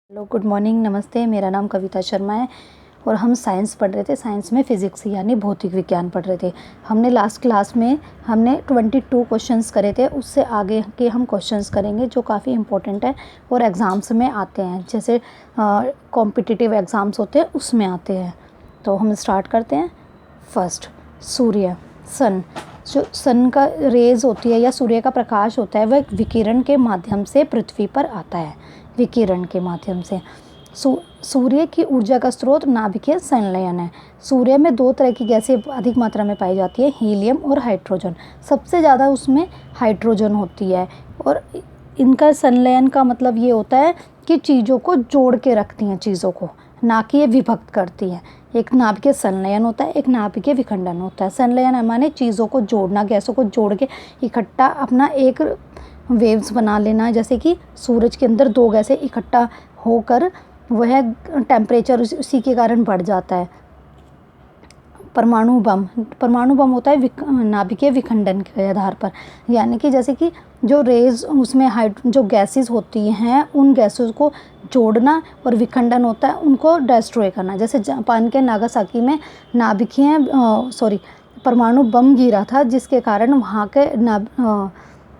Hello, good morning, नमस्ते। मेरा नाम कविता शर्मा है और हम साइंस पढ़ रहे थे। साइंस में फ़िज़िक्स यानी भौतिक विज्ञान पढ़ रहे थे। हमने लास्ट क्लास में 22 क्वेश्चंस करे थे। उससे आगे के हम क्वेश्चंस करेंगे जो काफ़ी इंपॉर्टेंट है और एग्ज़ाम्स में आते हैं, जैसे कॉम्पिटिटिव एग्ज़ाम्स होते हैं उसमें आते हैं। तो हम स्टार्ट करते हैं। फर्स्ट, सूर्य, सन। जो सन का रेज़ होती है या सूर्य का प्रकाश होता है वह विकिरण के माध्यम से पृथ्वी पर आता है। विकिरण के माध्यम से सूर्य की ऊर्जा का स्रोत नाभिकीय संलयन है। सूर्य में दो तरह की गैसें अधिक मात्रा में पाई जाती है, हीलियम और हाइड्रोजन। सबसे ज़्यादा उसमें हाइड्रोजन होती है और इनका संलयन का मतलब ये होता है कि चीज़ों को जोड़ के रखती हैं, चीज़ों को, ना कि ये विभक्त करती हैं। एक नाभिकीय संलयन होता है, एक नाभिकीय विखंडन होता है। संलयन माने चीज़ों को जोड़ना, गैसों को जोड़ के इकट्ठा अपना एक वेव्स बना लेना। जैसे कि सूरज के अंदर दो गैसें इकट्ठा होकर वह टेम्परेचर उसी के कारण बढ़ जाता है। परमाणु बम होता है नाभिकीय विखंडन के आधार पर, यानी कि जैसे कि जो रेज उसमें जो गैसेस होती हैं उन गैसों को जोड़ना, और विखंडन होता है उनको डिस्ट्रॉय करना। जैसे जापान के नागासाकी में परमाणु बम गिरा था, जिसके कारण वहाँ के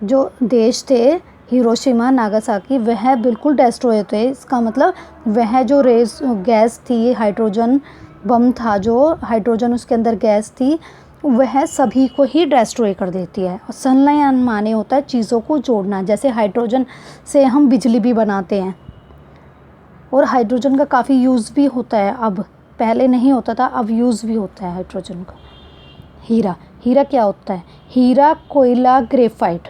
जो देश थे हिरोशिमा नागासाकी वह बिल्कुल डिस्ट्रॉय थे। इसका मतलब वह जो गैस थी, हाइड्रोजन बम था, जो हाइड्रोजन उसके अंदर गैस थी, वह सभी को ही डिस्ट्रॉय कर देती है। और संलयन माने होता है चीज़ों को जोड़ना। जैसे हाइड्रोजन से हम बिजली भी बनाते हैं और हाइड्रोजन का काफ़ी यूज़ भी होता है। अब पहले नहीं होता था, अब यूज़ भी होता है हाइड्रोजन का। हीरा क्या होता है? हीरा, कोयला, ग्रेफाइट।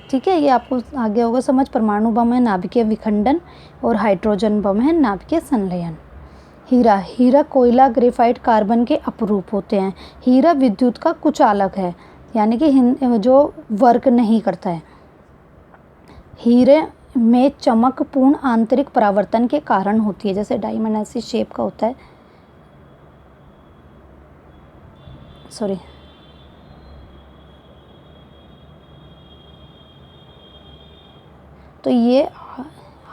ठीक है, ये आपको आगे होगा समझ। परमाणु बम है नाभिकीय विखंडन और हाइड्रोजन बम है नाभिकीय संलयन। हीरा, कोयला, ग्रेफाइट कार्बन के अपरूप होते हैं। हीरा विद्युत का कुचालक है, यानी कि जो वर्क नहीं करता है। हीरे में चमक पूर्ण आंतरिक परावर्तन के कारण होती है, जैसे डायमंड ऐसी शेप का होता है। तो ये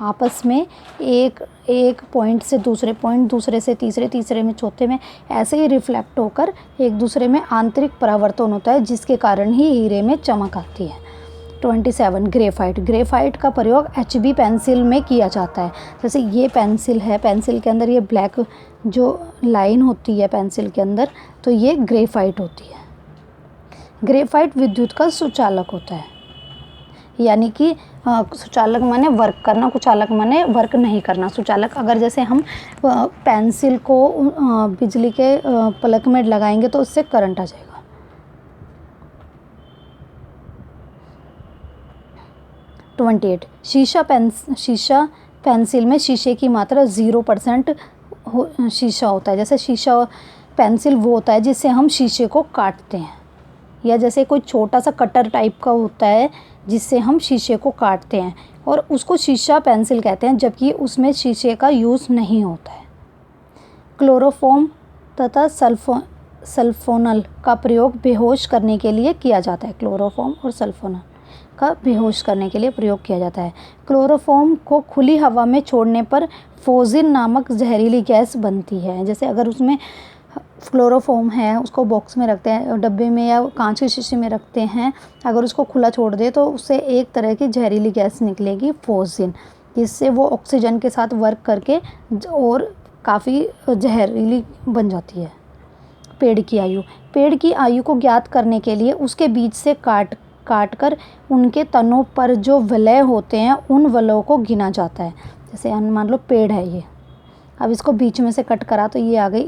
आपस में एक पॉइंट से दूसरे पॉइंट, दूसरे से तीसरे, तीसरे में चौथे में ऐसे ही रिफ्लेक्ट होकर एक दूसरे में आंतरिक परावर्तन होता है, जिसके कारण ही हीरे में चमक आती है। 27, ग्रेफाइट का प्रयोग HB पेंसिल में किया जाता है। जैसे ये पेंसिल है, पेंसिल के अंदर ये ब्लैक जो लाइन होती है पेंसिल के अंदर, तो ये ग्रेफाइट होती है। ग्रेफाइट विद्युत का सुचालक होता है, यानी कि सुचालक माने वर्क करना, कुचालक माने वर्क नहीं करना। सुचालक, अगर जैसे हम पेंसिल को बिजली के प्लग में लगाएंगे तो उससे करंट आ जाएगा। 28, शीशा पेंसिल में शीशे की मात्रा 0% शीशा होता है। जैसे शीशा पेंसिल वो होता है जिससे हम शीशे को काटते हैं, या जैसे कोई छोटा सा कटर टाइप का होता है जिससे हम शीशे को काटते हैं, और उसको शीशा पेंसिल कहते हैं, जबकि उसमें शीशे का यूज़ नहीं होता है। क्लोरोफॉर्म तथा सल्फोनल का प्रयोग बेहोश करने के लिए किया जाता है। क्लोरोफॉर्म और सल्फोनल का बेहोश करने के लिए प्रयोग किया जाता है। क्लोरोफॉर्म को खुली हवा में छोड़ने पर फोजिन नामक जहरीली गैस बनती है। जैसे अगर उसमें क्लोरोफॉर्म है, उसको बॉक्स में रखते हैं, डब्बे में या कांच की शीशी में रखते हैं, अगर उसको खुला छोड़ दे तो उससे एक तरह की जहरीली गैस निकलेगी, फोजिन, जिससे वो ऑक्सीजन के साथ वर्क करके और काफ़ी जहरीली बन जाती है। पेड़ की आयु को ज्ञात करने के लिए उसके बीच से काट कर उनके तनों पर जो वलय होते हैं उन वलयों को गिना जाता है। जैसे मान लो पेड़ है ये, अब इसको बीच में से कट करा तो ये आ गई।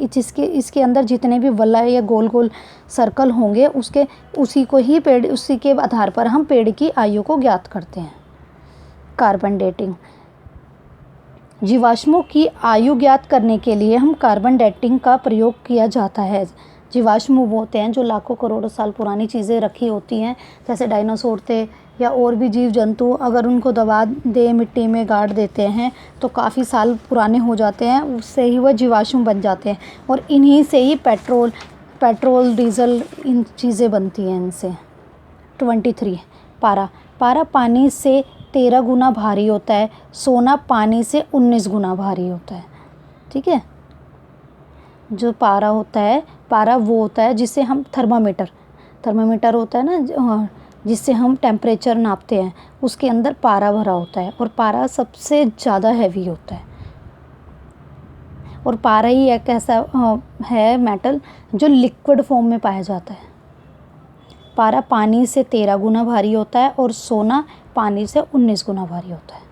इसके अंदर जितने भी वलय या गोल गोल सर्कल होंगे उसी के आधार पर हम पेड़ की आयु को ज्ञात करते हैं। कार्बन डेटिंग, जीवाश्मों की आयु ज्ञात करने के लिए हम कार्बन डेटिंग का प्रयोग किया जाता है। जीवाश्म वो होते हैं जो लाखों करोड़ों साल पुरानी चीज़ें रखी होती हैं, जैसे डायनासोर थे या और भी जीव जंतु, अगर उनको दबा दे, मिट्टी में गाड़ देते हैं तो काफ़ी साल पुराने हो जाते हैं, उससे ही वह जीवाश्म बन जाते हैं, और इन्हीं से ही पेट्रोल, डीजल, इन चीज़ें बनती हैं इनसे। 23, पारा पानी से 13 गुना भारी होता है, सोना पानी से 19 गुना भारी होता है। ठीक है, जो पारा होता है, पारा वो होता है जिससे हम थर्मामीटर होता है ना, जिससे हम टेम्परेचर नापते हैं, उसके अंदर पारा भरा होता है और पारा सबसे ज़्यादा हैवी होता है। और पारा ही एक ऐसा है मेटल जो लिक्विड फॉर्म में पाया जाता है। पारा पानी से 13 गुना भारी होता है और सोना पानी से 19 गुना भारी होता है।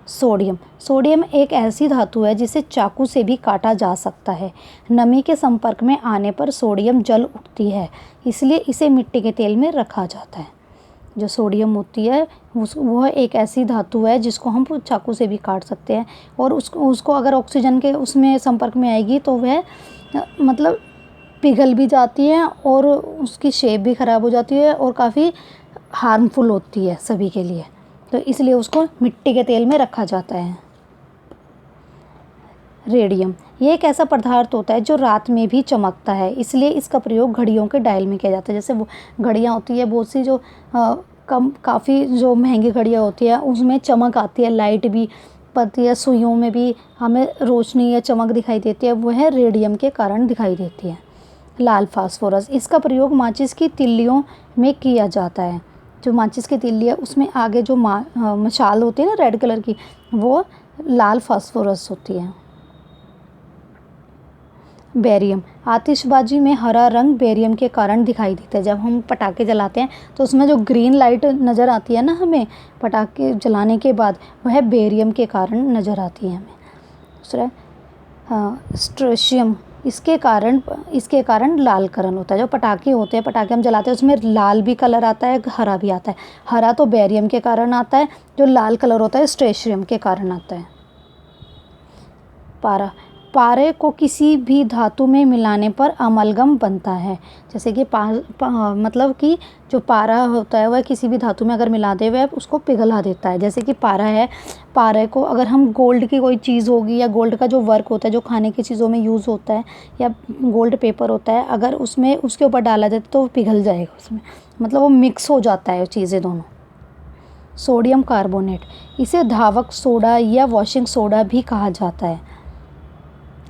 सोडियम एक ऐसी धातु है जिसे चाकू से भी काटा जा सकता है। नमी के संपर्क में आने पर सोडियम जल उठती है, इसलिए इसे मिट्टी के तेल में रखा जाता है। जो सोडियम होती है वह एक ऐसी धातु है जिसको हम चाकू से भी काट सकते हैं, और उसको अगर ऑक्सीजन के उसमें संपर्क में आएगी तो वह मतलब पिघल भी जाती है और उसकी शेप भी ख़राब हो जाती है और काफ़ी हार्मफुल होती है सभी के लिए, तो इसलिए उसको मिट्टी के तेल में रखा जाता है। रेडियम ये एक ऐसा पदार्थ होता है जो रात में भी चमकता है, इसलिए इसका प्रयोग घड़ियों के डायल में किया जाता है। जैसे वो घड़ियाँ होती है बहुत सी जो काफ़ी जो महंगी घड़ियाँ होती है उसमें चमक आती है, लाइट भी पड़ती है, सुइयों में भी हमें रोशनी या चमक दिखाई देती है, वह रेडियम के कारण दिखाई देती है। लाल फास्फोरस इसका प्रयोग माचिस की तिल्लियों में किया जाता है। जो माचिस की तिल्ली है उसमें आगे जो मशाल होती है ना रेड कलर की, वो लाल फास्फोरस होती है। बेरियम आतिशबाजी में हरा रंग बेरियम के कारण दिखाई देता है। जब हम पटाखे जलाते हैं तो उसमें जो ग्रीन लाइट नज़र आती है ना हमें पटाखे जलाने के बाद, वह बेरियम के कारण नज़र आती है हमें। दूसरा स्ट्रोशियम इसके कारण लाल कलर होता है। जो पटाखे होते हैं, पटाखे हम जलाते हैं उसमें लाल भी कलर आता है, हरा भी आता है। हरा तो बेरियम के कारण आता है, जो लाल कलर होता है स्ट्रोशियम के कारण आता है। पारे को किसी भी धातु में मिलाने पर अमलगम बनता है। जैसे कि मतलब कि जो पारा होता है वह किसी भी धातु में अगर मिला दे वह उसको पिघला देता है। जैसे कि पारा है, पारे को अगर हम गोल्ड की कोई चीज़ होगी या गोल्ड का जो वर्क होता है जो खाने की चीज़ों में यूज़ होता है या गोल्ड पेपर होता है, अगर उसमें उसके ऊपर डाला जाए तो वो पिघल जाएगा उसमें, मतलब वो मिक्स हो जाता है चीज़ें दोनों। सोडियम कार्बोनेट इसे धावक सोडा या वॉशिंग सोडा भी कहा जाता है।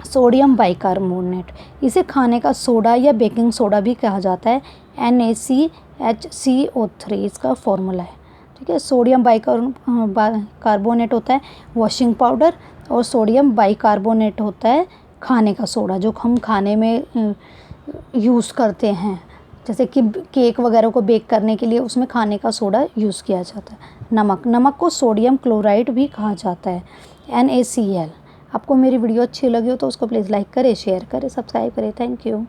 सोडियम बाइकार्बोनेट इसे खाने का सोडा या बेकिंग सोडा भी कहा जाता है। NaCHCO3 इसका फॉर्मूला है। ठीक है, सोडियम बाइकार्बोनेट होता है वॉशिंग पाउडर और सोडियम बाइकार्बोनेट होता है खाने का सोडा जो हम खाने में यूज़ करते हैं। जैसे कि केक वगैरह को बेक करने के लिए उसमें खाने का सोडा यूज़ किया जाता है। नमक को सोडियम क्लोराइड भी कहा जाता है, NaCl। आपको मेरी वीडियो अच्छी लगी हो तो उसको प्लीज़ लाइक करें, शेयर करें, सब्सक्राइब करें। Thank you.